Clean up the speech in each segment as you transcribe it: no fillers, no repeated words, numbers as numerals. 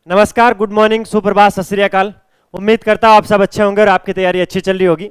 नमस्कार, good morning, सुप्रभात, सत श्री अकाल। उम्मीद करता हूँ आप सब अच्छे होंगे और आपकी तैयारी अच्छी चल रही होगी।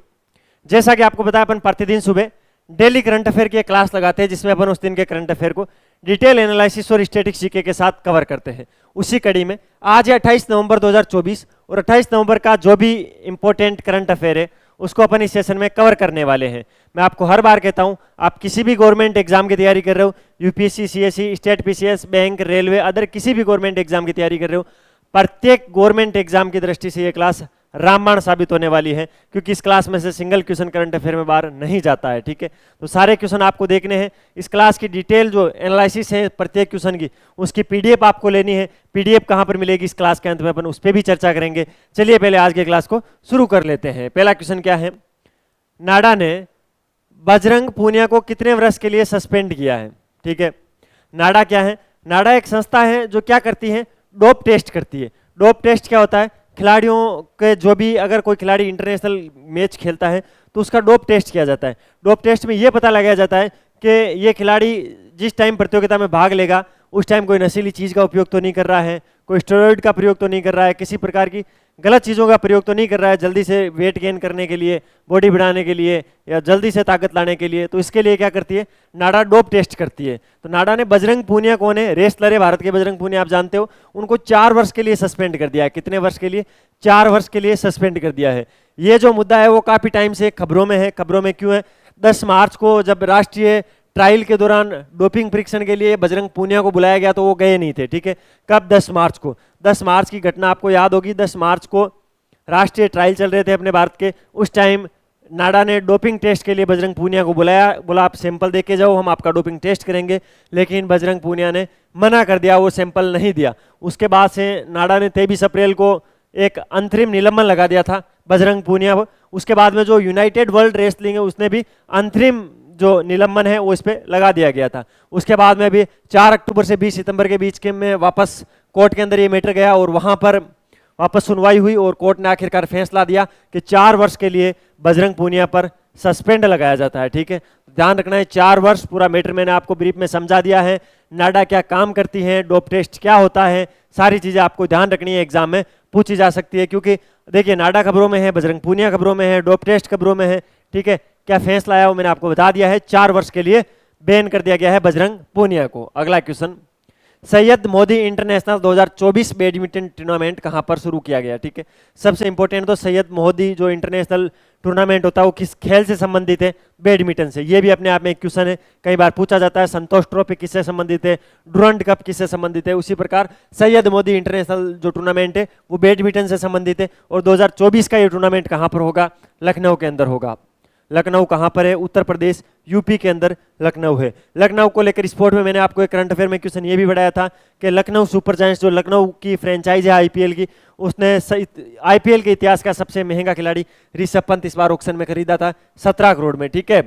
जैसा कि आपको पता है, अपन प्रतिदिन सुबह डेली करंट अफेयर की एक क्लास लगाते हैं जिसमें अपन उस दिन के करंट अफेयर को डिटेल एनालिसिस और स्टैटिक जीके के साथ कवर करते हैं। उसी कड़ी में आज है 28 नवंबर 2024 और 28 नवंबर का जो भी इंपॉर्टेंट करंट अफेयर है उसको अपन इस सेशन में कवर करने वाले हैं। मैं आपको हर बार कहता हूं, आप किसी भी गवर्नमेंट एग्जाम की तैयारी कर रहे हो, UPSC, CSC, state PCS, bank, railway, other किसी भी गवर्नमेंट एग्जाम की तैयारी कर रहे हो, प्रत्येक गवर्नमेंट एग्जाम की दृष्टि से ये क्लास रामबाण साबित होने वाली है, क्योंकि इस क्लास में से सिंगल क्वेश्चन करंट अफेयर में बाहर नहीं जाता है। ठीक है, तो सारे क्वेश्चन आपको देखने हैं। इस क्लास की डिटेल जो एनालिसिस है प्रत्येक क्वेश्चन की, उसकी पीडीएफ आपको लेनी है। पीडीएफ कहां पर मिलेगी इस क्लास के अंत में अपन उस पर भी चर्चा करेंगे। चलिए पहले आज के क्लास को शुरू कर लेते हैं। पहला क्वेश्चन क्या है, नाडा ने बजरंग पूनिया को कितने वर्ष के लिए सस्पेंड किया है। ठीक है, नाडा क्या है? नाडा एक संस्था है जो क्या करती है, डोप टेस्ट करती है। डोप टेस्ट क्या होता है? खिलाड़ियों के जो भी अगर कोई खिलाड़ी इंटरनेशनल मैच खेलता है तो उसका डोप टेस्ट किया जाता है। डोप टेस्ट में यह पता लगाया जाता है कि ये खिलाड़ी जिस टाइम प्रतियोगिता में भाग लेगा उस टाइम कोई नशीली चीज़ का उपयोग तो नहीं कर रहा है, कोई स्टेरॉइड का प्रयोग तो नहीं कर रहा है, किसी प्रकार की गलत चीज़ों का प्रयोग तो नहीं कर रहा है जल्दी से वेट गेन करने के लिए, बॉडी बढ़ाने के लिए या जल्दी से ताकत लाने के लिए। तो इसके लिए क्या करती है, नाडा डोप टेस्ट करती है। तो नाडा ने बजरंग पूनिया, कौन है, रेसलर है भारत के बजरंग पूनिया, आप जानते हो, उनको 4 वर्ष के लिए सस्पेंड कर दिया है। कितने वर्ष के लिए? 4 वर्ष के लिए सस्पेंड कर दिया है। ये जो मुद्दा है वो काफ़ी टाइम से खबरों में है। खबरों में क्यों है? 10 मार्च को जब राष्ट्रीय ट्रायल के दौरान डोपिंग परीक्षण के लिए बजरंग पूनिया को बुलाया गया तो वो गए नहीं थे। ठीक है, कब? 10 मार्च को। 10 मार्च की घटना आपको याद होगी। 10 मार्च को राष्ट्रीय ट्रायल चल रहे थे अपने भारत के। उस टाइम नाडा ने डोपिंग टेस्ट के लिए बजरंग पूनिया को बुलाया, बोला आप सैंपल दे के जाओ, हम आपका डोपिंग टेस्ट करेंगे। लेकिन बजरंग पूनिया ने मना कर दिया, वो सैंपल नहीं दिया। उसके बाद से नाडा ने 23 अप्रैल को एक अंतरिम निलंबन लगा दिया था बजरंग पूनिया को। उसके बाद में जो यूनाइटेड वर्ल्ड रेसलिंग है उसने भी अंतरिम जो निलंबन है वो इस पे लगा दिया गया था। उसके बाद में भी 4 अक्टूबर से 20 सितंबर के बीच के में वापस कोर्ट के अंदर ये मैटर गया और वहां पर वापस सुनवाई हुई और कोर्ट ने आखिरकार फैसला दिया कि 4 वर्ष के लिए बजरंग पूनिया पर सस्पेंड लगाया जाता है। ठीक है, ध्यान रखना है 4 वर्ष। पूरा मैटर मैंने आपको ब्रीफ में समझा दिया है। नाडा क्या काम करती है, डोप टेस्ट क्या होता है, सारी चीजें आपको ध्यान रखनी है, एग्जाम में पूछी जा सकती है। क्योंकि देखिए, नाडा खबरों में है, बजरंग पूनिया खबरों में है, डोप टेस्ट खबरों में है। ठीक है, क्या फैसला आया वो मैंने आपको बता दिया है। 4 वर्ष के लिए बैन कर दिया गया है बजरंग पूनिया को। अगला question, Syed Modi international 2024 badminton tournament कहां पर शुरू किया गया। ठीक है, सबसे इंपॉर्टेंट तो सैयद मोदी जो इंटरनेशनल टूर्नामेंट होता है वो किस खेल से संबंधित है? बैडमिंटन से। ये भी अपने आप में एक क्वेश्चन है, कई बार पूछा जाता है। संतोष ट्रॉफी किससे संबंधित है, डुरंड कप किससे संबंधित है। उसी प्रकार सैयद मोदी इंटरनेशनल जो टूर्नामेंट है वो बैडमिंटन से संबंधित है। और 2024 का ये टूर्नामेंट कहां पर होगा? लखनऊ के अंदर होगा। लखनऊ कहां पर है? उत्तर प्रदेश, यूपी के अंदर लखनऊ है। लखनऊ को लेकर स्पोर्ट में मैंने आपको एक करंट अफेयर में क्वेश्चन ये भी बढ़ाया था कि लखनऊ सुपर जायंट्स जो लखनऊ की फ्रेंचाइज है आईपीएल की, उसने आईपीएल के इतिहास का सबसे महंगा खिलाड़ी ऋषभ पंत इस बार ऑक्शन में खरीदा था 17 करोड़ में। ठीक है,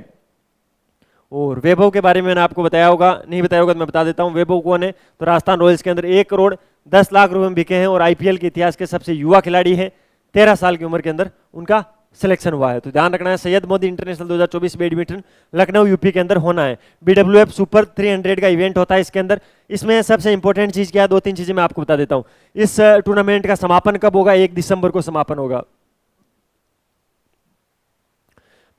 और वैभव के बारे में मैंने आपको बताया होगा, नहीं बताया होगा तो मैं बता देता हूं। वैभव कौन है? तो राजस्थान रॉयल्स के अंदर 1 करोड़ 10 लाख रुपए में बिके हैं और आईपीएल के इतिहास के सबसे युवा खिलाड़ी हैं। 13 साल की उम्र के अंदर उनका सिलेक्शन हुआ है। तो ध्यान रखना है, Syed Modi international 2024 badminton Lucknow UP के अंदर होना है। बीडब्ल्यूएफ सुपर 300 का इवेंट होता है इसके अंदर। इसमें सबसे इंपॉर्टेंट चीज क्या है, 2-3 चीजें मैं आपको बता देता हूं। इस टूर्नामेंट का समापन कब होगा? 1 दिसंबर को समापन होगा।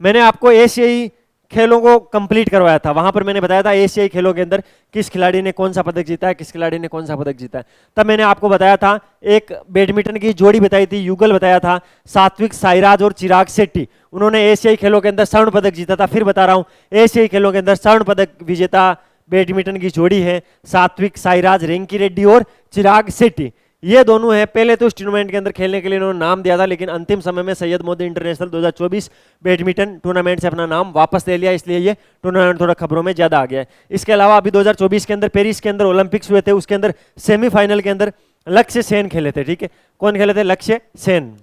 मैंने आपको एशियाई खेलों को कंप्लीट करवाया था, वहां पर मैंने बताया था एशियाई खेलों के अंदर किस खिलाड़ी ने कौन सा पदक जीता है, किस खिलाड़ी ने कौन सा पदक जीता है। तब मैंने आपको बताया था, एक बैडमिंटन की जोड़ी बताई थी, युगल बताया था, सात्विक साईराज और चिराग शेट्टी। उन्होंने एशियाई खेलों के अंदर स्वर्ण पदक जीता था। फिर बता रहा हूं, एशियाई खेलों के अंदर स्वर्ण पदक विजेता बैडमिंटन की जोड़ी है सात्विक साईराज, रेंकी रेड्डी और चिराग शेट्टी। ये दोनों हैं। पहले तो इस टूर्नामेंट के अंदर खेलने के लिए इन्होंने नाम दिया था, लेकिन अंतिम समय में Syed Modi international 2024 badminton tournament से अपना नाम वापस ले लिया, इसलिए ये टूर्नामेंट थोड़ा खबरों में ज्यादा आ गया है। इसके अलावा अभी 2024 के अंदर पेरिस के अंदर ओलंपिक्स हुए थे, उसके अंदर सेमीफाइनल के अंदर लक्ष्य सेन खेले थे। ठीक है, कौन खेले थे? लक्ष्य सेन।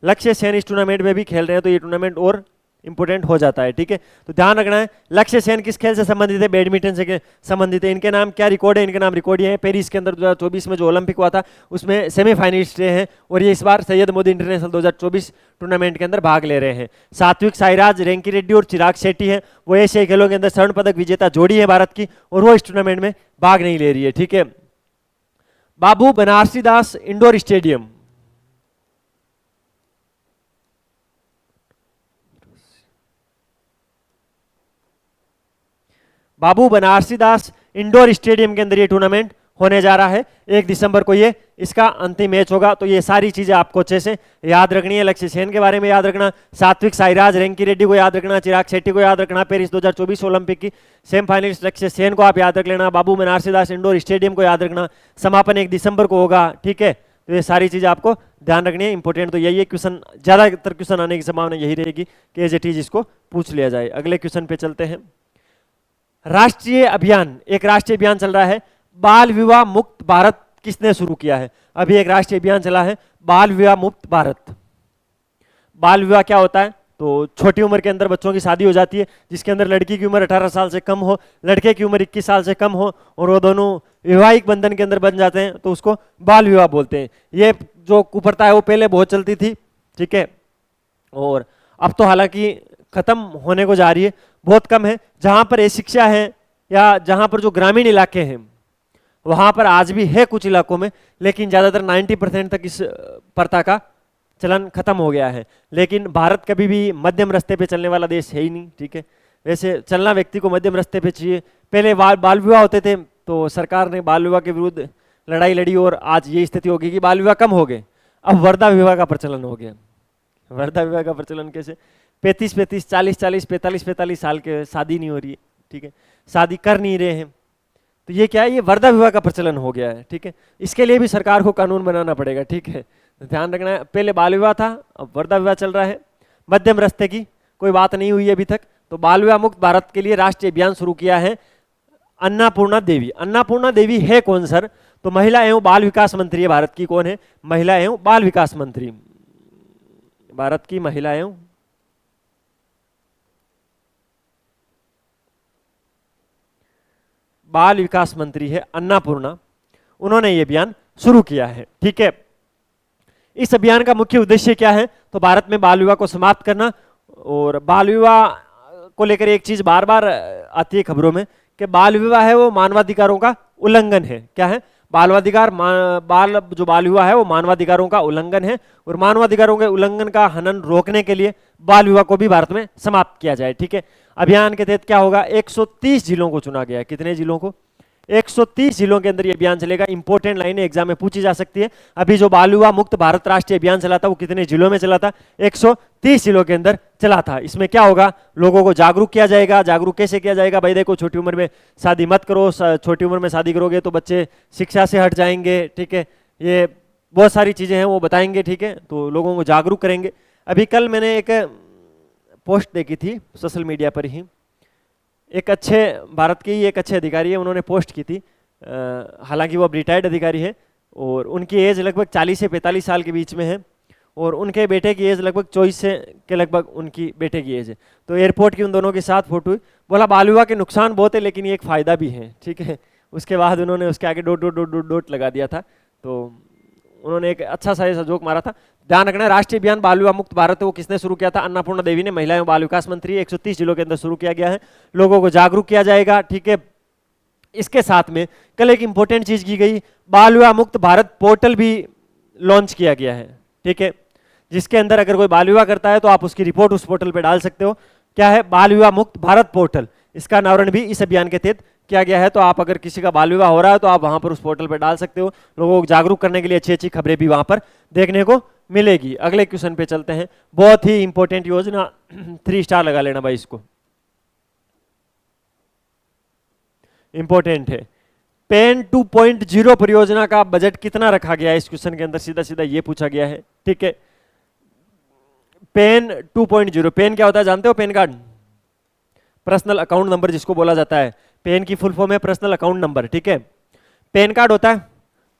लक्ष्य सेन इस टूर्नामेंट में भी खेल रहे हैं, तो ये टूर्नामेंट और इंपोर्टेंट हो जाता है। ठीक है, तो ध्यान रखना है, लक्ष्य सेन किस खेल से संबंधित है? बैडमिंटन से संबंधित है। इनके नाम क्या रिकॉर्ड है? इनके नाम रिकॉर्ड ये है, पेरिस के अंदर 2024 में जो ओलंपिक हुआ था उसमें सेमीफाइनलिस्ट रहे हैं और ये इस बार सैयद मोदी इंटरनेशनल 2024 टूर्नामेंट के अंदर भाग ले रहे हैं। सात्विक साईराज, रेंकी रेड्डी और चिराग शेट्टी है, वो एशियाई खेलों के अंदर स्वर्ण पदक विजेता जोड़ी है भारत की, और वो इस टूर्नामेंट में भाग नहीं ले रही है। ठीक है, बाबू बनारसी दास इंडोर स्टेडियम, बाबू बनारसी दास इंडोर स्टेडियम के अंदर ये टूर्नामेंट होने जा रहा है। 1 दिसंबर को ये इसका अंतिम मैच होगा। तो ये सारी चीजें आपको अच्छे से याद रखनी है। लक्ष्य सेन के बारे में याद रखना, सात्विक साईराज रेंकी रेड्डी को याद रखना, चिराग शेट्टी को याद रखना, पेरिस 2024 ओलंपिक की सेमीफाइनलिस्ट लक्ष्य सेन को आप याद रख लेना, बाबू बनारसी दास इंडोर स्टेडियम को याद रखना, समापन 1 दिसंबर को होगा। ठीक है, तो ये सारी चीजें आपको ध्यान रखनी है। इंपॉर्टेंट तो यही है, क्वेश्चन ज्यादातर क्वेश्चन आने की संभावना यही रहेगी कि एज इट इज इसको पूछ लिया जाए। अगले क्वेश्चन पे चलते हैं। राष्ट्रीय अभियान, एक राष्ट्रीय अभियान चल रहा है, बाल विवाह मुक्त भारत किसने शुरू किया है? अभी एक राष्ट्रीय अभियान चला है बाल विवाह मुक्त भारत। बाल विवाह क्या होता है? तो छोटी उम्र के अंदर बच्चों की शादी हो जाती है, जिसके अंदर लड़की की उम्र 18 साल से कम हो, लड़के की उम्र 21 साल से कम हो, और वो दोनों वैवाहिक बंधन के अंदर बन जाते हैं, तो उसको बाल विवाह बोलते हैं। ये जो कुप्रथा है वो पहले बहुत चलती थी, ठीक है, और अब तो हालांकि खत्म होने को जा रही है, बहुत कम है। जहां पर ये शिक्षा है या जहां पर जो ग्रामीण इलाके हैं वहां पर आज भी है कुछ इलाकों में, लेकिन ज्यादातर 90% तक इस प्रथा का चलन खत्म हो गया है। लेकिन भारत कभी भी मध्यम रास्ते पे चलने वाला देश है ही नहीं, ठीक है। वैसे चलना व्यक्ति को मध्यम रास्ते पे चाहिए। पहले बाल विवाह होते थे तो सरकार ने बाल विवाह के विरुद्ध लड़ाई लड़ी और आज ये स्थिति हो गई कि बाल विवाह कम हो गए। अब वर्धा विवाह का प्रचलन हो गया। वर्धा विवाह का प्रचलन कैसे? 35-35, 40-40, 45-45 साल के शादी नहीं हो रही है, ठीक है, शादी कर नहीं रहे हैं, तो ये क्या है? ये वर्धा विवाह का प्रचलन हो गया है, ठीक है। इसके लिए भी सरकार को कानून बनाना पड़ेगा, ठीक है, तो ध्यान रखना है। पहले बाल विवाह था, अब वर्धा विवाह चल रहा है। मध्यम रास्ते की कोई बात नहीं हुई अभी तक। तो बाल विवाह मुक्त भारत के लिए राष्ट्रीय अभियान शुरू किया है अन्नपूर्णा देवी। अन्नपूर्णा देवी है कौन सर? तो महिला एवं बाल विकास मंत्री है भारत की। कौन है? महिला एवं बाल विकास मंत्री, भारत की महिला एवं बाल विकास मंत्री है अन्नपूर्णा, उन्होंने ये अभियान शुरू किया है, ठीक है। इस अभियान का मुख्य उद्देश्य क्या है? तो भारत में बाल विवाह को समाप्त करना। और बाल विवाह को लेकर एक चीज बार बार आती है खबरों में कि बाल विवाह है वो मानवाधिकारों का उल्लंघन है। क्या है? जो बाल विवाह है वो मानवाधिकारों का उल्लंघन है, और मानवाधिकारों के उल्लंघन का हनन रोकने के लिए बाल विवाह को भी भारत में समाप्त किया जाए, ठीक है। अभियान के तहत क्या होगा? 130 जिलों को चुना गया है। कितने जिलों को? 130 जिलों के अंदर ये अभियान चलेगा। इंपॉर्टेंट लाइनें एग्जाम में पूछी जा सकती है। अभी जो बाल विवाह मुक्त भारत राष्ट्रीय अभियान चला था वो कितने जिलों में चला था? 130 जिलों के अंदर चला था। इसमें क्या होगा? लोगों को जागरूक किया जाएगा। जागरूक कैसे किया जाएगा? भाई देखो, छोटी उम्र में शादी मत करो, छोटी उम्र में शादी करोगे तो बच्चे शिक्षा से हट जाएंगे, ठीक है, ये बहुत सारी चीजें हैं वो बताएंगे, ठीक है, तो लोगों को जागरूक करेंगे। अभी कल मैंने एक पोस्ट देखी थी सोशल मीडिया पर ही, एक अच्छे भारत के ही एक अच्छे अधिकारी है, उन्होंने पोस्ट की थी। हालांकि वो अब रिटायर्ड अधिकारी है और उनकी एज लगभग 40 से 45 साल के बीच में है, और उनके बेटे की एज लगभग 24 से के लगभग उनकी बेटे की एज है। तो एयरपोर्ट की उन दोनों के साथ फोटो हुई। बोला बाल विवाह के नुकसान बहुत है लेकिन ये एक फ़ायदा भी है, ठीक है। उसके बाद उन्होंने उसके आगे dot dot dot dot dot लगा दिया था। तो उन्होंने एक अच्छा सा ऐसा जोक मारा था। ध्यान रखना, राष्ट्रीय अभियान बाल विवाह मुक्त भारत है वो किसने शुरू किया था? अन्नपूर्णा देवी ने, महिला एवं बाल विकास मंत्री। 130 जिलों के अंदर शुरू किया गया है। लोगों को जागरूक किया जाएगा, ठीक है। इसके साथ में कल एक इंपॉर्टेंट चीज की गई, बाल विवाह मुक्त भारत पोर्टल भी लॉन्च किया गया है, ठीक है, जिसके अंदर अगर कोई बाल विवाह करता है तो आप उसकी रिपोर्ट उस पोर्टल पे डाल सकते हो। क्या है? बाल विवाह मुक्त भारत पोर्टल। इसका अनावरण भी इस अभियान के तहत किया गया है। तो आप अगर किसी का बाल विवाह हो रहा है तो आप वहां पर उस पोर्टल पर डाल सकते हो। लोगों को जागरूक करने के लिए अच्छी अच्छी खबरें भी वहां पर देखने को मिलेगी। अगले क्वेश्चन पे चलते हैं। बहुत ही इंपॉर्टेंट योजना, 3 स्टार लगा लेना भाई, इसको इंपॉर्टेंट है। पेन 2.0 परियोजना का बजट कितना रखा गया है? इस क्वेश्चन के अंदर सीधा सीधा ये पूछा गया है, ठीक है। पेन 2.0, पेन क्या होता है जानते हो? PAN card, personal account number जिसको बोला जाता है। पेन की फुल फॉर्म है पर्सनल अकाउंट नंबर, ठीक है। पेन कार्ड होता है,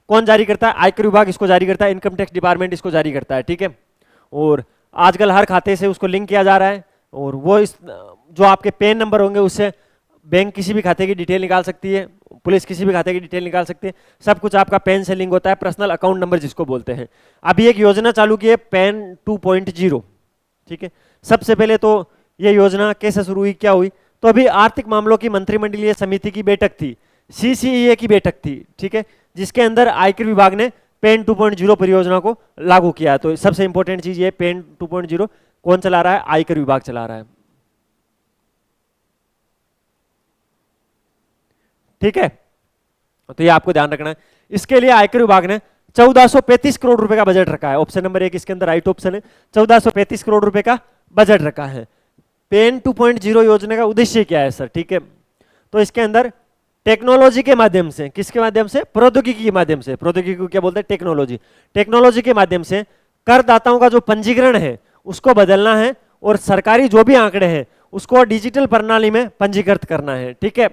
कौन जारी करता है? आयकर विभाग इसको जारी करता है, इनकम टैक्स डिपार्टमेंट इसको जारी करता है, ठीक है। और आजकल हर खाते से उसको लिंक किया जा रहा है, और वो जो आपके पेन नंबर होंगे उससे बैंक किसी भी खाते की डिटेल निकाल सकती है, पुलिस किसी भी खाते की डिटेल निकाल सकती है, सब कुछ आपका पेन से लिंक होता है, पर्सनल अकाउंट नंबर जिसको बोलते हैं। अभी एक योजना चालू की है पेन 2.0, ठीक है। सबसे पहले तो ये योजना कैसे शुरू हुई, क्या हुई? तो अभी आर्थिक मामलों की मंत्रिमंडलीय समिति की बैठक थी, CCEA की बैठक थी, ठीक है। जिसके अंदर आयकर विभाग ने पेन 2.0 परियोजना को लागू किया। तो सबसे इंपॉर्टेंट चीज ये, पेन 2.0 कौन चला रहा है? आयकर विभाग चला रहा है। ठीक है, तो ये आपको ध्यान रखना है। इसके लिए आयकर विभाग ने 1435 करोड़ रुपए का बजट रखा है। ऑप्शन नंबर 1 इसके अंदर राइट ऑप्शन है, 1435 करोड़ रुपए का बजट रखा है। पेन 2.0 योजना का उद्देश्य क्या है सर? ठीक है, तो इसके अंदर टेक्नोलॉजी के माध्यम से, किसके माध्यम से? प्रौद्योगिकी के माध्यम से। प्रौद्योगिकी को क्या बोलते हैं? टेक्नोलॉजी। टेक्नोलॉजी के माध्यम से करदाताओं का जो पंजीकरण है उसको बदलना है और सरकारी जो भी आंकड़े हैं उसको डिजिटल प्रणाली में पंजीकृत करना है। ठीक है,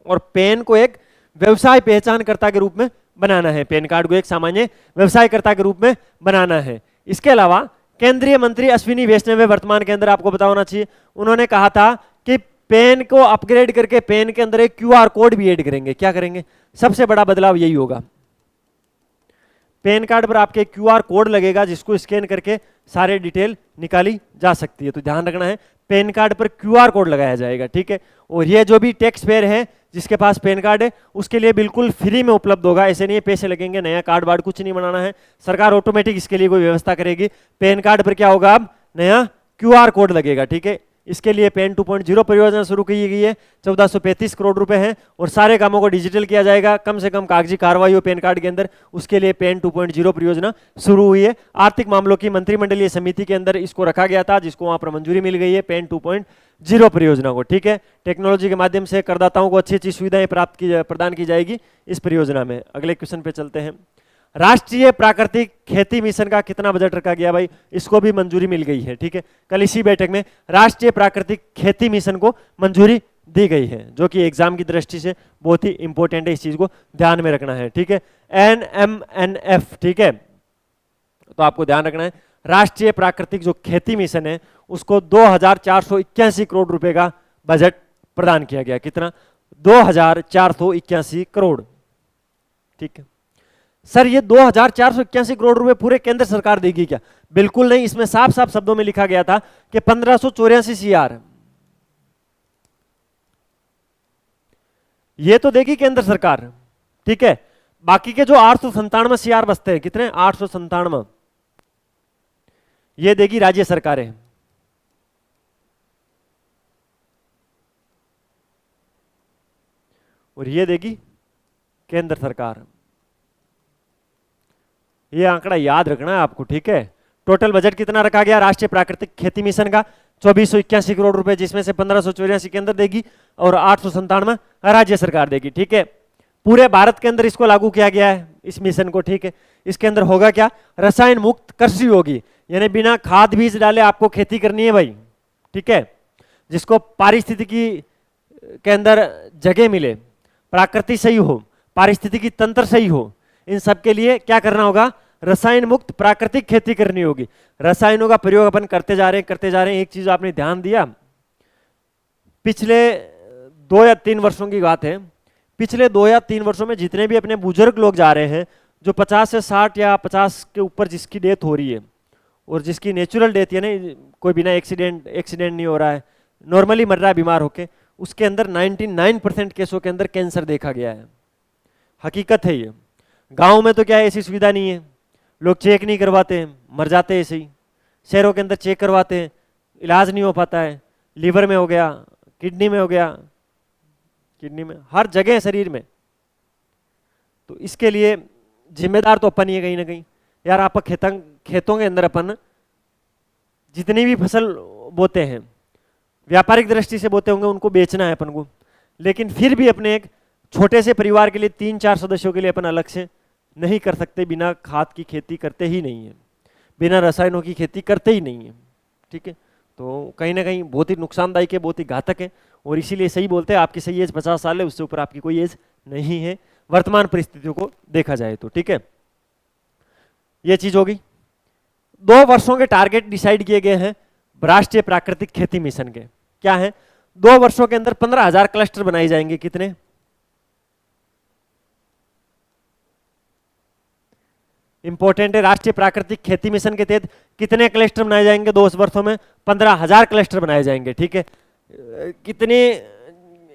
और पेन को एक व्यवसाय पहचानकर्ता के रूप में बनाना है। पैन कार्ड को एक सामान्य व्यवसायकर्ता के रूप में बनाना है। इसके अलावा केंद्रीय मंत्री अश्विनी वैष्णव वर्तमान के अंदर, आपको पता होना चाहिए, उन्होंने कहा था कि पेन को अपग्रेड करके पेन के अंदर एक क्यूआर कोड भी ऐड करेंगे। क्या करेंगे? सबसे बड़ा बदलाव यही होगा। पेन कार्ड पर आपके क्यूआर कोड लगेगा जिसको स्कैन करके सारे डिटेल निकाली जा सकती है। तो ध्यान रखना है, पेन कार्ड पर क्यूआर कोड लगाया जाएगा। ठीक है, और ये जो भी टैक्स पेयर है जिसके पास पेन कार्ड है उसके लिए बिल्कुल फ्री में उपलब्ध होगा। ऐसे नहीं पैसे लगेंगे, नया कार्ड वार्ड कुछ नहीं बनाना है, सरकार ऑटोमेटिक इसके लिए कोई व्यवस्था करेगी। पेन कार्ड पर क्या होगा? अब नया क्यूआर कोड लगेगा। ठीक है, इसके लिए पेन 2.0 परियोजना शुरू की गई है। 1435 करोड़ रुपए हैं और सारे कामों को डिजिटल किया जाएगा। कम से कम कागजी कार्रवाई हो पेन कार्ड के अंदर, उसके लिए पेन 2.0 परियोजना शुरू हुई है। आर्थिक मामलों की मंत्रिमंडलीय समिति के अंदर इसको रखा गया था, जिसको वहां पर मंजूरी मिल गई है पेन 2.0 परियोजना को। ठीक है, टेक्नोलॉजी के माध्यम से करदाताओं को अच्छी अच्छी सुविधाएं प्रदान की जाएगी इस परियोजना में। अगले क्वेश्चन पे चलते हैं। राष्ट्रीय प्राकृतिक खेती मिशन का कितना बजट रखा गया भाई? इसको भी मंजूरी मिल गई है। ठीक है, कल इसी बैठक में राष्ट्रीय प्राकृतिक खेती मिशन को मंजूरी दी गई है, जो कि एग्जाम की दृष्टि से बहुत ही इंपॉर्टेंट है। इस चीज को ध्यान में रखना है। ठीक है, NMNF। ठीक है, तो आपको ध्यान रखना है, राष्ट्रीय प्राकृतिक जो खेती मिशन है उसको 2481 करोड़ रुपए का बजट प्रदान किया गया। कितना? 2481 करोड़। ठीक है सर, ये 2481 करोड़ रुपए पूरे केंद्र सरकार देगी क्या? बिल्कुल नहीं, इसमें साफ साफ शब्दों में लिखा गया था कि 1584 CR ये तो देगी केंद्र सरकार। ठीक है, बाकी के जो 897 CR बचते हैं, कितने? 897, ये देगी राज्य सरकारें। और ये देगी केंद्र सरकार। ये आंकड़ा याद रखना है आपको। ठीक है, टोटल बजट कितना रखा गया राष्ट्रीय प्राकृतिक खेती मिशन का? 2481 करोड़ रुपए, जिसमें से 1584 केंद्र देगी और 897 राज्य सरकार देगी। ठीक है, पूरे भारत के अंदर इसको लागू किया गया है इस मिशन को। ठीक है, इसके अंदर होगा क्या? रसायन मुक्त कृषि होगी, यानी बिना खाद बीज डाले आपको खेती करनी है भाई। ठीक है, जिसको पारिस्थितिकी के अंदर जगह मिले, प्रकृति सही हो, पारिस्थितिकी तंत्र सही हो, इन सब के लिए क्या करना होगा? रसायन मुक्त प्राकृतिक खेती करनी होगी। रसायनों का प्रयोग अपन करते जा रहे हैं। एक चीज आपने ध्यान दिया, पिछले 2 या 3 वर्षों की बात है, पिछले 2 या 3 वर्षों में जितने भी अपने बुजुर्ग लोग जा रहे हैं, जो 50 से 60 या 50 के ऊपर जिसकी डेथ हो रही है और जिसकी नेचुरल डेथ है ना, कोई बिना एक्सीडेंट नहीं हो रहा है, नॉर्मली मर रहा है बीमार होके, उसके अंदर 99% केसों के अंदर कैंसर देखा गया है। हकीकत है ये। गांव में तो क्या है, ऐसी सुविधा नहीं है, लोग चेक नहीं करवाते, मर जाते हैं ऐसे ही। शहरों के अंदर चेक करवाते हैं, इलाज नहीं हो पाता है, लीवर में हो गया, किडनी में हो गया, किडनी में, हर जगह है शरीर में। तो इसके लिए जिम्मेदार तो अपन ही है कहीं ना कहीं। यार आप खेतों के अंदर अपन जितनी भी फसल बोते हैं, व्यापारिक दृष्टि से बोते होंगे, उनको बेचना है अपन को, लेकिन फिर भी अपने एक छोटे से परिवार के लिए 3-4 सदस्यों के लिए अपन अलग से नहीं कर सकते, बिना खाद की खेती करते ही नहीं है, बिना रसायनों की खेती करते ही नहीं है। ठीक है, तो कहीं ना कहीं बहुत ही नुकसानदायक है, बहुत ही घातक है, और इसीलिए सही बोलते हैं आपकी सही एज 50 साल है, उससे ऊपर आपकी कोई एज नहीं है वर्तमान परिस्थितियों को देखा जाए तो। ठीक है, ये चीज होगी। 2 वर्षों के टारगेट डिसाइड किए गए हैं राष्ट्रीय प्राकृतिक खेती मिशन के। क्या है? 2 वर्षों के अंदर 15,000 क्लस्टर बनाए जाएंगे। कितने? इंपॉर्टेंट है, राष्ट्रीय प्राकृतिक खेती मिशन के तहत कितने क्लस्टर बनाए जाएंगे 2 वर्षों में? 15,000 क्लस्टर बनाए जाएंगे। ठीक है, कितने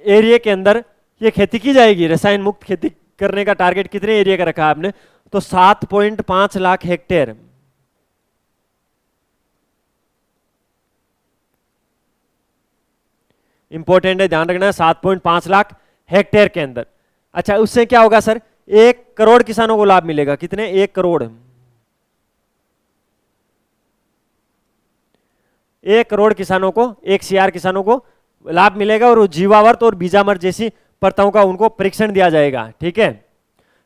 एरिया के अंदर ये खेती की जाएगी? रसायन मुक्त खेती करने का टारगेट कितने एरिया का रखा है आपने, तो 7.5 लाख हेक्टेयर। इंपॉर्टेंट है, ध्यान रखना है, 7.5 लाख हेक्टेयर के अंदर। अच्छा, उससे क्या होगा सर, 1 करोड़ किसानों को लाभ मिलेगा। कितने, 1 करोड़। 1 करोड़ किसानों को, 1 CR किसानों को लाभ मिलेगा, और जीवामृत और बीजामृत जैसी परतों का उनको परीक्षण दिया जाएगा। ठीक है,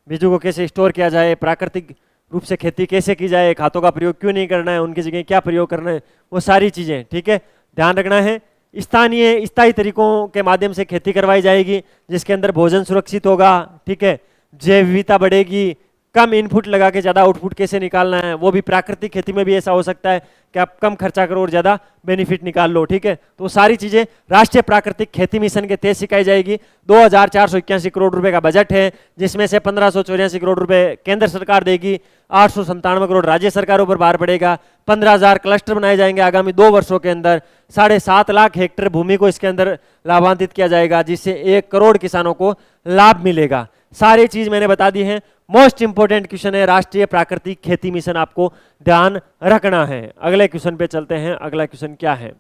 बीजों को कैसे स्टोर किया जाए, प्राकृतिक रूप से खेती कैसे की जाए, खादों का प्रयोग क्यों नहीं करना है, उनकी जगह क्या प्रयोग करना है, वो सारी चीजें। ठीक है, ध्यान रखना है। स्थानीय स्थायी तरीकों के माध्यम से खेती करवाई जाएगी, जिसके अंदर भोजन सुरक्षित होगा। ठीक है, जैव विविधता बढ़ेगी, कम इनपुट लगा के ज्यादा आउटपुट कैसे निकालना है, वो भी प्राकृतिक खेती में भी ऐसा हो सकता है कि आप कम खर्चा करो और ज्यादा बेनिफिट निकाल लो। ठीक है, तो सारी चीजें राष्ट्रीय प्राकृतिक खेती मिशन के तहत सिखाई जाएगी। 2481 करोड़ रुपए का बजट है, जिसमें से 1584 करोड़ रुपए केंद्र सरकार देगी, 897 करोड़ राज्य सरकारों पर भार पड़ेगा। 15,000 क्लस्टर बनाए जाएंगे आगामी 2 वर्षों के अंदर। 7.5 लाख हेक्टेयर भूमि को इसके अंदर लाभान्वित किया जाएगा, जिससे 1 करोड़ किसानों को लाभ मिलेगा। सारी चीज मैंने बता दी है। मोस्ट इंपोर्टेंट क्वेश्चन है राष्ट्रीय प्राकृतिक खेती मिशन, आपको ध्यान रखना है। अगले क्वेश्चन पे चलते हैं। अगला क्वेश्चन क्या है,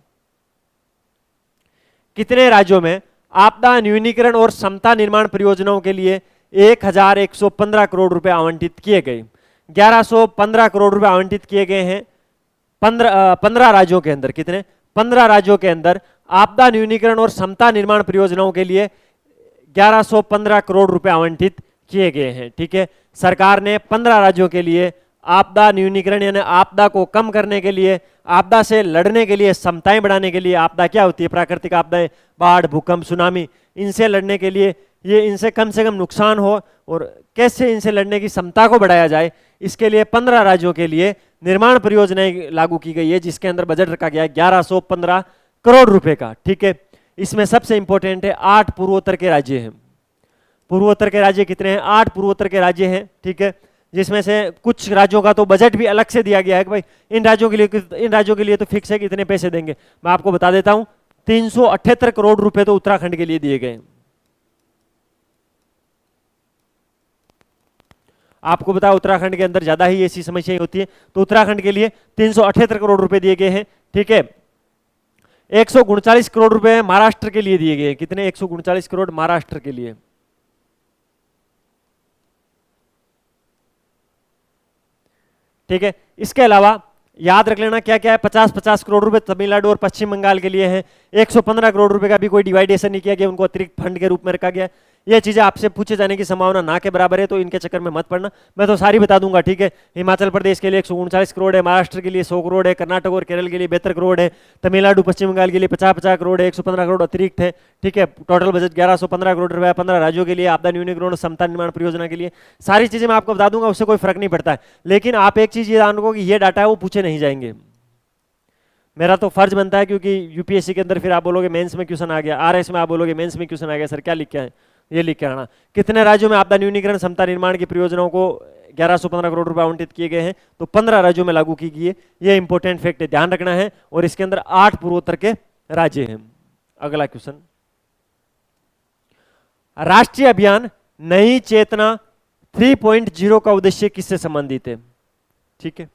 कितने राज्यों में आपदा न्यूनीकरण और क्षमता निर्माण परियोजनाओं के लिए 1115 करोड़ रुपए आवंटित किए गए। 1115 करोड़ रुपए आवंटित किए गए हैं 15 राज्यों के अंदर। कितने, 15 राज्यों के अंदर आपदा न्यूनीकरण और क्षमता निर्माण परियोजनाओं के लिए 1115 करोड़ रुपए आवंटित किए गए हैं। ठीक है, सरकार ने 15 राज्यों के लिए आपदा न्यूनीकरण यानी आपदा को कम करने के लिए, आपदा से लड़ने के लिए, क्षमताएं बढ़ाने के लिए। आपदा क्या होती है, प्राकृतिक आपदाएं, बाढ़, भूकंप, सुनामी, इनसे लड़ने के लिए, ये इनसे कम से कम नुकसान हो और कैसे इनसे लड़ने की क्षमता को बढ़ाया जाए, इसके लिए 15 राज्यों के लिए निर्माण परियोजनाएं लागू की गई है, जिसके अंदर बजट रखा गया है 1115 करोड़ रुपए का। ठीक है, इसमें सबसे इंपॉर्टेंट है 8 पूर्वोत्तर के राज्य हैं। पूर्वोत्तर के राज्य कितने हैं, 8 पूर्वोत्तर के राज्य हैं। ठीक है, जिसमें से कुछ राज्यों का तो बजट भी अलग से दिया गया है कि भाई इन राज्यों के लिए तो फिक्स है कि इतने पैसे देंगे। मैं आपको बता देता हूं, 378 करोड़ रुपए तो उत्तराखंड के लिए दिए गए। आपको बता, उत्तराखंड के अंदर ज्यादा ही ऐसी समस्याएं होती है, तो उत्तराखंड के लिए 378 करोड़ रुपए दिए गए हैं। ठीक है, 139 करोड़ रुपए महाराष्ट्र के लिए दिए गए। कितने, 139 करोड़ महाराष्ट्र के लिए। ठीक है, इसके अलावा याद रख लेना क्या क्या है, 50-50 करोड़ रुपए तमिलनाडु और पश्चिम बंगाल के लिए है। 115 करोड़ रुपए का भी कोई डिवाइडेशन नहीं किया गया, उनको अतिरिक्त फंड के रूप में रखा गया। ये चीजें आपसे पूछे जाने की संभावना ना के बराबर है, तो इनके चक्कर में मत पड़ना, मैं तो सारी बता दूंगा। ठीक है, हिमाचल प्रदेश के लिए 139 करोड़ है, महाराष्ट्र के लिए 100 करोड़ है, कर्नाटक और केरल के लिए 72 करोड़ है, तमिलनाडु पश्चिम बंगाल के लिए 50-50 करोड़ है, 115 करोड़ अतिरिक्त है। ठीक है, टोटल बजट 1115 करोड़ रुपए 15 राज्यों के लिए आपदा न्यूनीकरण और क्षमता निर्माण परियोजना के लिए। सारी चीजें मैं आपको बता दूंगा, उससे कोई फर्क नहीं पड़ता है। लेकिन आप एक चीज ये जान लो कि ये डाटा है वो पूछे नहीं जाएंगे। मेरा तो फर्ज बनता है, क्योंकि यूपीएससी के अंदर फिर आप बोलोगे मेंस में क्वेश्चन आ गया, आरएस में आप बोलोगे मेंस में क्वेश्चन आ गया, सर क्या लिख के आए, ये लिख के आना। कितने राज्यों में आपदा न्यूनीकरण क्षमता निर्माण की परियोजनाओं को 1115 करोड़ रुपए आवंटित किए गए हैं, तो 15 राज्यों में लागू की गई है। ये इंपॉर्टेंट फैक्ट है, ध्यान रखना है। और इसके अंदर 8 पूर्वोत्तर के राज्य हैं। अगला क्वेश्चन, राष्ट्रीय अभियान नई चेतना 3.0 का उद्देश्य किससे संबंधित है। ठीक है,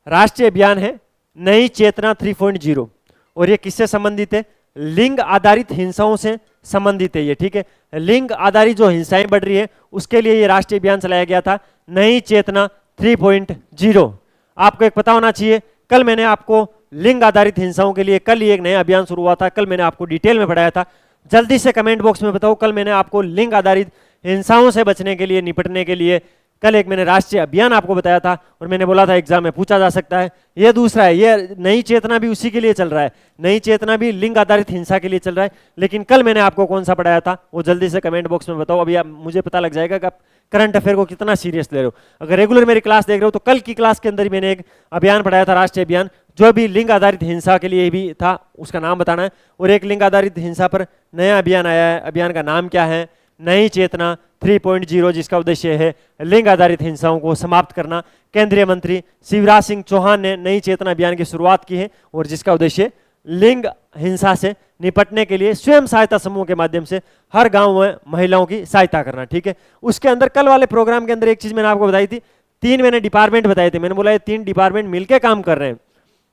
राष्ट्रीय अभियान है नई चेतना 3.0 और ये किससे संबंधित है, लिंग आधारित हिंसाओं से संबंधित है ये। ठीक है, लिंग आधारित जो हिंसाएं बढ़ रही है उसके लिए ये राष्ट्रीय अभियान चलाया गया था, नई चेतना 3.0। आपको एक पता होना चाहिए, कल मैंने आपको लिंग आधारित हिंसाओं के लिए कल ही एक नया अभियान शुरू हुआ था, कल मैंने आपको डिटेल में पढ़ाया था। जल्दी से कमेंट बॉक्स में बताओ, कल मैंने आपको लिंग आधारित हिंसाओं से बचने के लिए, निपटने के लिए कल एक मैंने राष्ट्रीय अभियान आपको बताया था और मैंने बोला था एग्जाम में पूछा जा सकता है। ये दूसरा है, ये नई चेतना भी उसी के लिए चल रहा है, नई चेतना भी लिंग आधारित हिंसा के लिए चल रहा है। लेकिन कल मैंने आपको कौन सा पढ़ाया था वो जल्दी से कमेंट बॉक्स में बताओ, अभी मुझे पता लग जाएगा कि आप करंट अफेयर को कितना सीरियस ले रहे हो। अगर रेगुलर मेरी क्लास देख रहे हो तो कल की क्लास के अंदर ही मैंने एक अभियान पढ़ाया था, राष्ट्रीय अभियान, जो भी लिंग आधारित हिंसा के लिए भी था, उसका नाम बताना है। और एक लिंग आधारित हिंसा पर नया अभियान आया है, अभियान का नाम क्या है, नई चेतना 3.0, जिसका उद्देश्य है लिंग आधारित हिंसाओं को समाप्त करना। केंद्रीय मंत्री शिवराज सिंह चौहान ने नई चेतना अभियान की शुरुआत की है और जिसका उद्देश्य लिंग हिंसा से निपटने के लिए स्वयं सहायता समूह के माध्यम से हर गांव में महिलाओं की सहायता करना। ठीक है, उसके अंदर कल वाले प्रोग्राम के अंदर एक चीज मैंने आपको बताई थी, 3 मैंने डिपार्टमेंट बताए थे, मैंने बोला ये 3 डिपार्टमेंट मिलकर काम कर रहे हैं।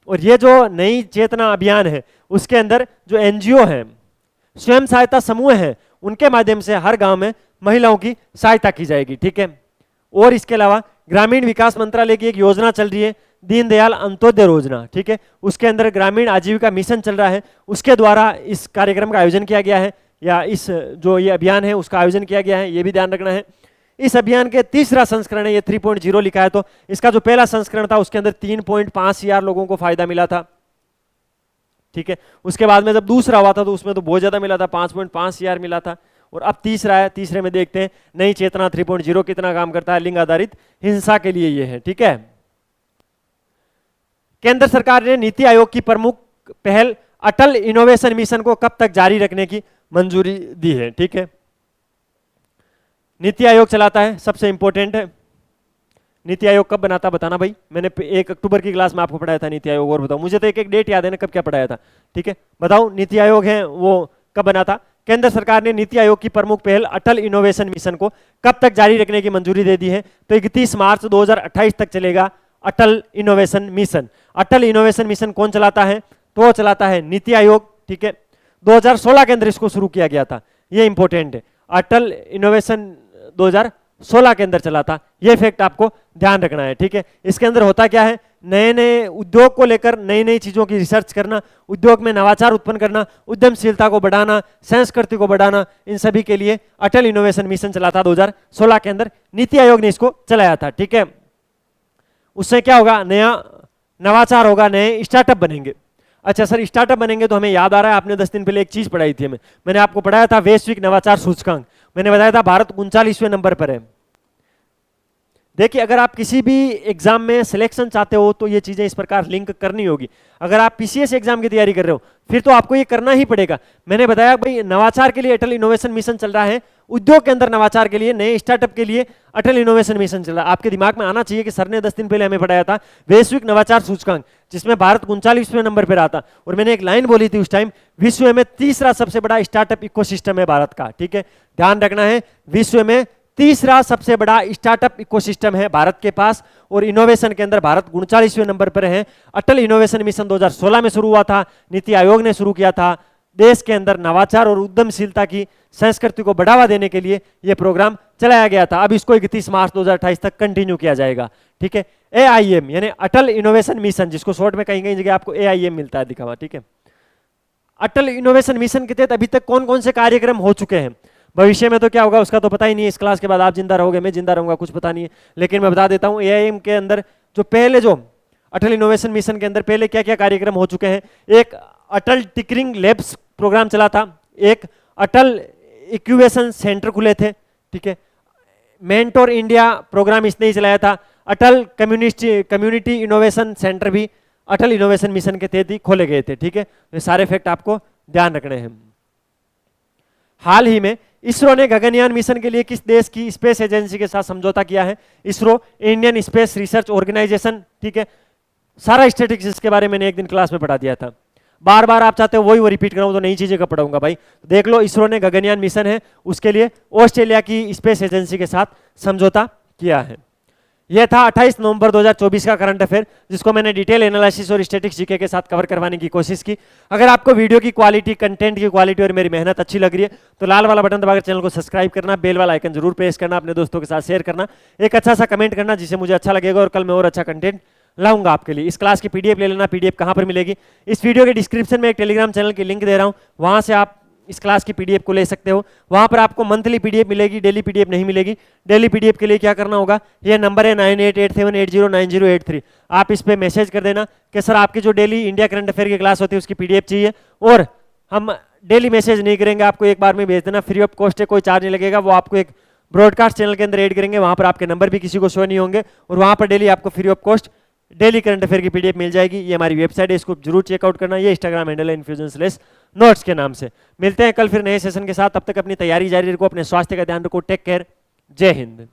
और ये जो नई चेतना अभियान है उसके अंदर जो एनजीओ है, स्वयं सहायता समूह है, उनके माध्यम से हर गांव में महिलाओं की सहायता की जाएगी। ठीक है, और इसके अलावा ग्रामीण विकास मंत्रालय की एक योजना चल रही है, दीनदयाल अंत्योदय योजना। ठीक है, उसके अंदर ग्रामीण आजीविका मिशन चल रहा है, उसके द्वारा इस कार्यक्रम का आयोजन किया गया है, या इस जो ये अभियान है उसका आयोजन किया गया है, ये भी ध्यान रखना है। इस अभियान के तीसरा संस्करण है, ये 3.0 लिखा है, तो इसका जो पहला संस्करण था उसके अंदर 3.5 हजार लोगों को फायदा मिला था। ठीक है, उसके बाद में जब दूसरा हुआ था तो उसमें तो बहुत ज्यादा मिला था, 5.5 हजार मिला था। और अब तीसरा है, तीसरे में देखते हैं नई चेतना 3.0 कितना काम करता है लिंग आधारित हिंसा के लिए, ये है। ठीक है, केंद्र सरकार ने नीति आयोग की प्रमुख पहल अटल इनोवेशन मिशन को कब तक जारी रखने की मंजूरी दी है। ठीक है, नीति आयोग चलाता है, सबसे इंपॉर्टेंट है। नीति आयोग कब बनाता बताना भाई, मैंने 1 अक्टूबर की क्लास में आपको पढ़ाया था नीति आयोग, और बताओ मुझे तो एक डेट याद है ना कब क्या पढ़ाया था। ठीक है, बताओ नीति आयोग है वो कब बना था। केंद्र सरकार ने नीति आयोग की प्रमुख पहल अटल इनोवेशन मिशन को कब तक जारी रखने की मंजूरी दे दी है, तो 31 मार्च 2028 तक चलेगा अटल इनोवेशन मिशन। अटल इनोवेशन मिशन कौन चलाता है, तो चलाता है नीति आयोग। ठीक है, 2016 के अंदर इसको शुरू किया गया था, ये इंपॉर्टेंट है। अटल इनोवेशन 2016 के अंदर चला था, ये फैक्ट आपको ध्यान रखना है। ठीक है, इसके अंदर होता क्या है, नए नए उद्योग को लेकर नई नई चीजों की रिसर्च करना, उद्योग में नवाचार उत्पन्न करना, उद्यमशीलता को बढ़ाना, संस्कृति को बढ़ाना, इन सभी के लिए अटल इनोवेशन मिशन चला था 2016 के अंदर, नीति आयोग ने इसको चलाया था। ठीक है, उससे क्या होगा, नया नवाचार होगा, नए स्टार्टअप बनेंगे। अच्छा सर, स्टार्टअप बनेंगे तो हमें याद आ रहा है, आपने 10 दिन पहले एक चीज पढ़ाई थी, मैंने आपको पढ़ाया था वैश्विक नवाचार सूचकांक। मैंने बताया था भारत 39वें नंबर पर है। देखिए, अगर आप किसी भी एग्जाम में सिलेक्शन चाहते हो तो ये चीजें इस प्रकार लिंक करनी होगी। अगर आप पीसीएस एग्जाम की तैयारी कर रहे हो फिर तो आपको ये करना ही पड़ेगा। मैंने बताया भाई नवाचार के लिए अटल इनोवेशन मिशन चल रहा है, उद्योग के अंदर नवाचार के लिए, नए स्टार्टअप के लिए अटल इनोवेशन मिशन चल रहा है। आपके दिमाग में आना चाहिए कि सर ने 10 दिन पहले हमें पढ़ाया था वैश्विक नवाचार सूचकांक, जिसमें भारत 39वें नंबर पर आता। और मैंने एक लाइन बोली थी उस टाइम, विश्व में तीसरा सबसे बड़ा स्टार्टअप इकोसिस्टम है भारत का। ठीक है, ध्यान रखना है, विश्व में तीसरा सबसे बड़ा स्टार्टअप इकोसिस्टम है भारत के पास, और इनोवेशन के अंदर भारत 39वें नंबर पर है। अटल इनोवेशन मिशन 2016 में शुरू हुआ था, नीति आयोग ने शुरू किया था। देश के अंदर नवाचार और उद्यमशीलता की संस्कृति को बढ़ावा देने के लिए यह प्रोग्राम चलाया गया था। अब इसको 31 मार्च 2028 तक कंटिन्यू किया जाएगा। ठीक है, AIM यानी अटल इनोवेशन मिशन, जिसको शॉर्ट में कहीं कहीं जगह आपको AIM मिलता है दिखा हुआ। ठीक है, अटल इनोवेशन मिशन के तहत अभी तक कौन कौन से कार्यक्रम हो चुके हैं, भविष्य में तो क्या होगा उसका तो पता ही नहीं है। इस क्लास के बाद आप जिंदा रहोगे, मैं जिंदा रहूंगा, कुछ पता नहीं है। लेकिन मैं बता देता हूं, AIM के अंदर जो पहले जो अटल इनोवेशन मिशन के अंदर पहले क्या क्या कार्यक्रम हो चुके हैं। एक अटल टिकरिंग लैब्स प्रोग्राम चला था, एक अटल इक्यूबेशन सेंटर खुले थे। ठीक है, मेंटोर इंडिया प्रोग्राम इसने ही चलाया था। अटल कम्युनिटी इनोवेशन सेंटर भी अटल इनोवेशन मिशन के तहत ही खोले गए थे। ठीक है, ये सारे फैक्ट आपको ध्यान रखने हैं। हाल ही में इसरो ने गगनयान मिशन के लिए किस देश की स्पेस एजेंसी के साथ समझौता किया है। ISRO, Indian space research organisation. ठीक है, सारा स्टैटिस्टिक्स इसके बारे में मैंने एक दिन क्लास में पढ़ा दिया था। बार बार आप चाहते हो वही वो रिपीट कराऊं तो नई चीजें का पढ़ाऊंगा भाई। देख लो, इसरो ने गगनयान मिशन है उसके लिए ऑस्ट्रेलिया की स्पेस एजेंसी के साथ समझौता किया है। यह था 28 नवंबर 2024 का करंट अफेयर, जिसको मैंने डिटेल एनालिसिस और स्टैटिस्टिक्स जीके के साथ कवर करवाने की कोशिश की। अगर आपको वीडियो की क्वालिटी, कंटेंट की क्वालिटी और मेरी मेहनत अच्छी लग रही है तो लाल वाला बटन दबाकर चैनल को सब्सक्राइब करना, बेल वाला आइकन जरूर प्रेस करना, अपने दोस्तों के साथ शेयर करना, एक अच्छा सा कमेंट करना जिससे मुझे अच्छा लगेगा और कल मैं और अच्छा कंटेंट लाऊंगा आपके लिए। इस क्लास की पीडीएफ ले लेना। पीडीएफ कहां पर मिलेगी, इस वीडियो के डिस्क्रिप्शन में एक टेलीग्राम चैनल की लिंक दे रहा हूं, वहां से आप इस क्लास की पीडीएफ को ले सकते हो। वहां पर आपको मंथली पीडीएफ मिलेगी, डेली पीडीएफ नहीं मिलेगी। डेली पीडीएफ के लिए क्या करना होगा, ये नंबर है 9887809083। आप इस पे मैसेज कर देना कि सर आपकी जो डेली इंडिया करंट अफेयर की क्लास होती है उसकी पीडीएफ चाहिए, और हम डेली मैसेज नहीं करेंगे, आपको एक बार में भेज देना, फ्री ऑफ कॉस्ट है, कोई चार्ज नहीं लगेगा। वो आपको एक ब्रॉडकास्ट चैनल के अंदर ऐड करेंगे, वहां पर आपके नंबर भी किसी को शो नहीं होंगे, और वहां पर डेली आपको free of cost daily current affair की पीडीएफ मिल जाएगी। ये हमारी वेबसाइट है, इसको जरूर चेकआउट करना। ये इंस्टाग्राम हैंडल है infusion/notes के नाम से। मिलते हैं कल फिर नए सेशन के साथ, तब तक अपनी तैयारी जारी रखो, अपने स्वास्थ्य का ध्यान रखो। टेक केयर, जय हिंद।